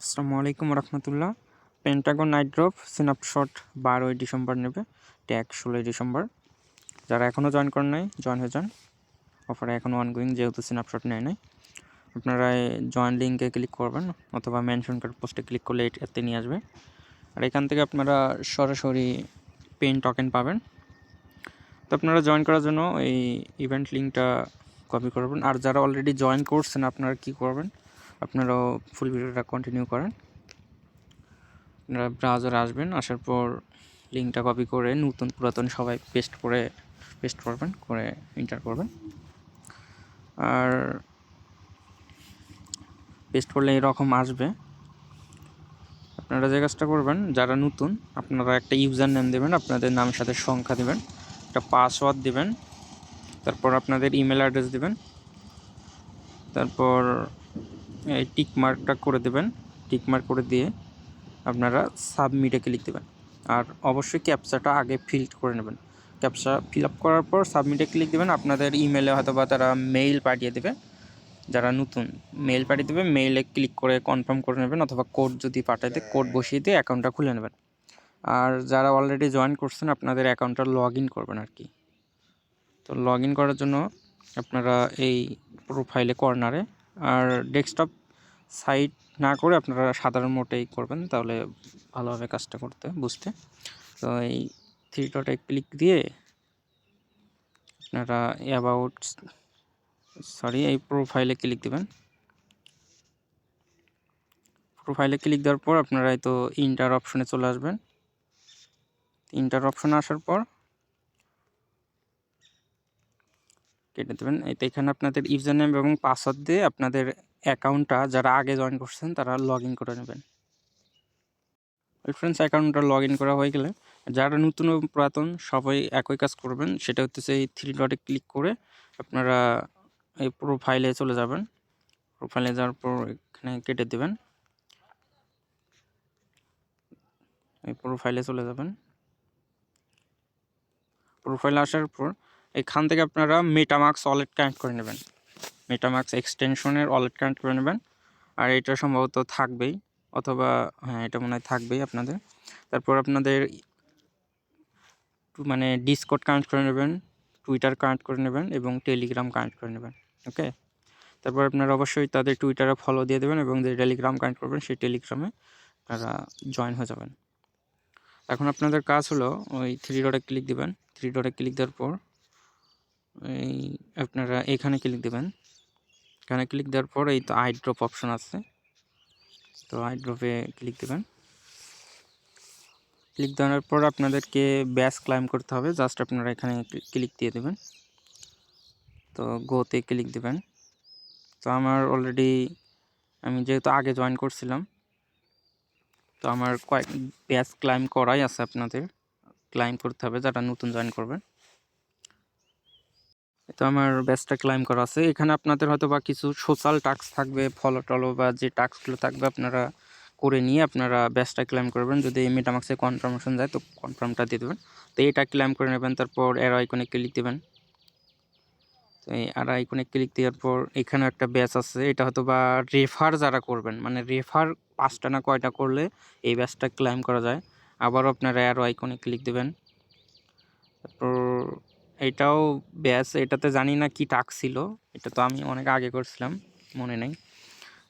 আসসালামু আলাইকুম রহমতুল্লাহ। পেন্টাগন নাইট ড্রপ স্ন্যাপশট 12ই ডিসেম্বর নেবে, ট্যাগ 16ই ডিসেম্বর। যারা এখনও জয়েন করেন নাই জয়েন হয়ে যান, অফারে এখনও অনগোয়িং যেহেতু স্ন্যাপশট নেয় নাই। আপনারা জয়েন লিঙ্কে ক্লিক করবেন অথবা মেনশন কার্ড পোস্টে ক্লিক করলে এতে নিয়ে আসবে। আর এখান থেকে আপনারা সরাসরি পেন টোকেন পাবেন। তো আপনারা জয়েন করার জন্য এই ইভেন্ট লিঙ্কটা কপি করবেন। আর যারা অলরেডি জয়েন করছেন আপনারা কি করবেন, আপনারাও ফুল ভিডিওটা কন্টিনিউ করেন। আপনারা ব্রাউজারে আসবেন, আসার পর লিঙ্কটা কপি করে নতুন পুরাতন সবাই পেস্ট করবেন, করে এন্টার করবেন। আর পেস্ট করলে এরকম আসবে। আপনারা যে কাজটা করবেন, যারা নতুন আপনারা একটা ইউজার নেম দেবেন, আপনাদের নামের সাথে সংখ্যা দেবেন, একটা পাসওয়ার্ড দেবেন, তারপর আপনাদের ইমেল অ্যাড্রেস দেবেন, তারপর এই টিকমার্কটা করে দেবেন। টিকমার্ক করে দিয়ে আপনারা সাবমিটে ক্লিক দেবেন। আর অবশ্যই ক্যাপচাটা আগে ফিল করে নেবেন। ক্যাপচা ফিল আপ করার পর সাবমিটে ক্লিক দেবেন। আপনাদের ইমেলে হয়তো বা তারা মেইল পাঠিয়ে দেবে, যারা নতুন মেইল পাঠিয়ে দেবে, মেইলে ক্লিক করে কনফার্ম করে নেবেন, অথবা কোড যদি পাঠায় দেয় কোড বসিয়ে দিয়ে অ্যাকাউন্টটা খুলে নেবেন। আর যারা অলরেডি জয়েন করছেন আপনাদের অ্যাকাউন্টটা লগ ইন করবেন আর কি। তো লগ ইন করার জন্য আপনারা এই প্রোফাইলে কর্নারে, আর ডেস্কটপ সাইট না করে আপনারা সাধারণ মোটেই করবেন, তাহলে ভালো হবে কাজটা করতে বুঝতে। তো এই থ্রি ডটে ক্লিক দিয়ে আপনারা এই প্রোফাইলে ক্লিক দেবেন। প্রোফাইলে ক্লিক দেওয়ার পর আপনারা তো ইন্টার অপশনে চলে আসবেন। ইন্টার অপশনে আসার পর কেটে দেবেন। এখানে আপনাদের ইউজার নেম এবং পাসওয়ার্ড দিয়ে আপনাদের অ্যাকাউন্টটা যারা আগে জয়েন করছেন তারা লগ ইন করে নেবেন। ফ্রেন্ডস, অ্যাকাউন্টটা লগ ইন করা হয়ে গেলে যারা নতুন এবং পুরাতন সবাই একই কাজ করবেন, সেটা হচ্ছে এই থ্রি ডটে ক্লিক করে আপনারা এই প্রোফাইলে চলে যাবেন। প্রোফাইলে যাওয়ার পর এখানে কেটে দেবেন, এই প্রোফাইলে চলে যাবেন। প্রোফাইলে আসার পর এখান থেকে আপনারা মেটামাস্ক ওয়ালেট কানেক্ট করে নেবেন। মেটামাস্ক এক্সটেনশনের ওয়ালেট কানেক্ট করে নেবেন। আর এটা সম্ভবত থাকবেই, অথবা হ্যাঁ এটা মনে হয় থাকবেই আপনাদের। তারপর আপনাদের ডিসকর্ড কানেক্ট করে নেবেন, টুইটার কানেক্ট করে নেবেন এবং টেলিগ্রাম কানেক্ট করে নেবেন। ওকে, তারপর আপনারা অবশ্যই তাদের টুইটারে ফলো দিয়ে দেবেন এবং যে টেলিগ্রাম কানেক্ট করবেন সেই টেলিগ্রামে আপনারা জয়েন হয়ে যাবেন। এখন আপনাদের কাজ হলো ওই থ্রি ডটে ক্লিক দেবেন। থ্রি ডটে ক্লিক দেওয়ার পর এই আপনারা এখানে ক্লিক দেবেন। এখানে ক্লিক দেওয়ার পর এই তো আই ড্রপ অপশন আছে, তো আই ড্রপে ক্লিক দেবেন। ক্লিক দেওয়ার পর আপনাদেরকে ব্যাস ক্লাইম করতে হবে। জাস্ট আপনারা এখানে ক্লিক দিয়ে দেবেন, তো গোতে ক্লিক দেবেন। তো আমার অলরেডি আমি যেহেতু আগে জয়েন করছিলাম, তো আমার কয়েক ব্যাচ ক্লাইম করাই আছে, আপনাদের ক্লাইম করতে হবে যারা নতুন জয়েন করবেন। তো আমার ব্যাচটা ক্লাইম করা আছে। এখানে আপনাদের হয়তো বা কিছু সোশ্যাল টাস্ক থাকবে, ফলো টলো বা যে টাস্কগুলো থাকবে আপনারা করে নিয়ে আপনারা ব্যাচটা ক্লাইম করবেন। যদি মেটামাক্সে কনফার্মেশন যায় তো কনফার্মটা দিয়ে দেবেন। তো এটা ক্লাইম করে নেবেন, তারপর এর আইকনে ক্লিক দেবেন। তো এই আর আইকনে ক্লিক দেওয়ার পর এখানে একটা ব্যাচ আছে, এটা হয়তো বা রেফার যারা করবেন, রেফার 5টা না কয়টা করলে এই ব্যাচটা ক্লাইম করা যায়। আবারও আপনারা অ্যারো আইকনে ক্লিক দেবেন। তারপর এটাও ব্যাচ, এটাতে জানি না কি টাস্ক ছিল, এটা তো আমি অনেক আগে করছিলাম, মনে নেই।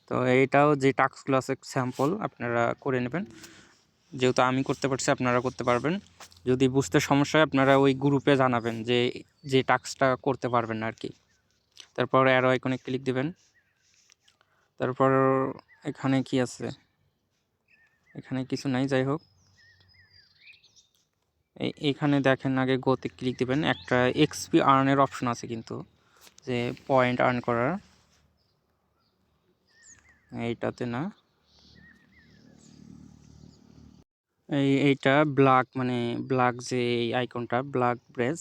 তো এইটাও যে টাস্কগুলো আছে স্যাম্পল আপনারা করে নেবেন। যেহেতু আমি করতে পারছি আপনারা করতে পারবেন। যদি বুঝতে সমস্যা হয় আপনারা ওই গ্রুপে জানাবেন যে টাস্কটা করতে পারবেন না আর কি। তারপর অ্যারো আইকনে ক্লিক দেবেন। তারপর এখানে কি আছে, এখানে কিছু নাই, যাই হোক এইখানে দেখেন আগে গোতে ক্লিক দেবেন। একটা এক্সপি আর্নের অপশন আছে কিন্তু, যে পয়েন্ট আর্ন করার, এইটাতে না, এইটা ব্ল্যাক যে এই আইকনটা ব্ল্যাক ব্রেস,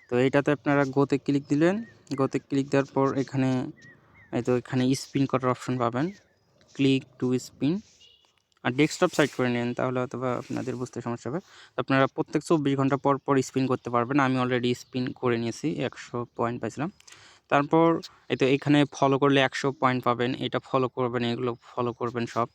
তো এইটাতে আপনারা গোতে ক্লিক দিলেন। গোতে ক্লিক দেওয়ার পর এখানে এখানে স্পিন করার অপশন পাবেন, ক্লিক টু স্পিন। আর ডেস্কটপ সাইট করে নেন, তাহলে হয়তো আপনাদের বুঝতে সমস্যা হবে। আপনারা প্রত্যেক 24 ঘন্টা পর পর স্পিন করতে পারবেন। আমি অলরেডি স্পিন করে নিয়েছি, 100 পয়েন্ট পাইছিলাম। তারপর এখানে ফলো করলে 100 পয়েন্ট পাবেন, এটা ফলো করবেন, এগুলো ফলো করবেন সব।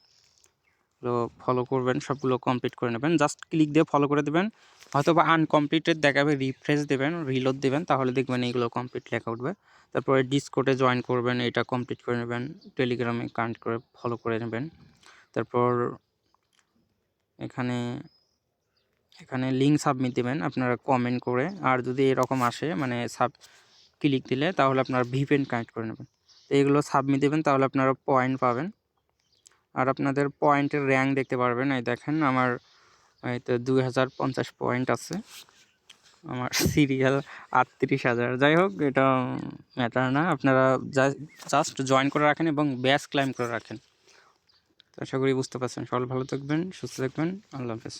ফলো করবেন, সবগুলো কমপ্লিট করে নেবেন। জাস্ট ক্লিক দিয়ে ফলো করে দেবেন, হয়তো বা আনকমপ্লিটেড দেখাবে, রিফ্রেশ দেবেন, রিলোড দেবেন, তাহলে দেখবেন এইগুলো কমপ্লিট লেখা উঠবে। তারপরে ডিসকর্ডে জয়েন করবেন, এটা কমপ্লিট করে নেবেন। টেলিগ্রামে কানেক্ট করে ফলো করে নেবেন। তারপর এখানে লিঙ্ক সাবমিট দেবেন আপনারা কমেন্ট করে। আর যদি এরকম আসে মানে ক্লিক দিলে, তাহলে আপনারা ভিপিএন কানেক্ট করে নেবেন। তো এগুলো সাবমিট দেবেন, তাহলে আপনারা পয়েন্ট পাবেন। আর আপনাদের পয়েন্টের র্যাঙ্ক দেখতে পারবেন। এই দেখেন আমার এই তো 2050 পয়েন্ট আছে, আমার সিরিয়াল 38,000। যাই হোক, এটা ম্যাটার না, আপনারা জাস্ট জয়েন করে রাখেন এবং ব্যাচ ক্লাইম করে রাখেন। তো আশা করি বুঝতে পারছেন। সবাই ভালো থাকবেন, সুস্থ থাকবেন, আল্লাহ হাফেজ।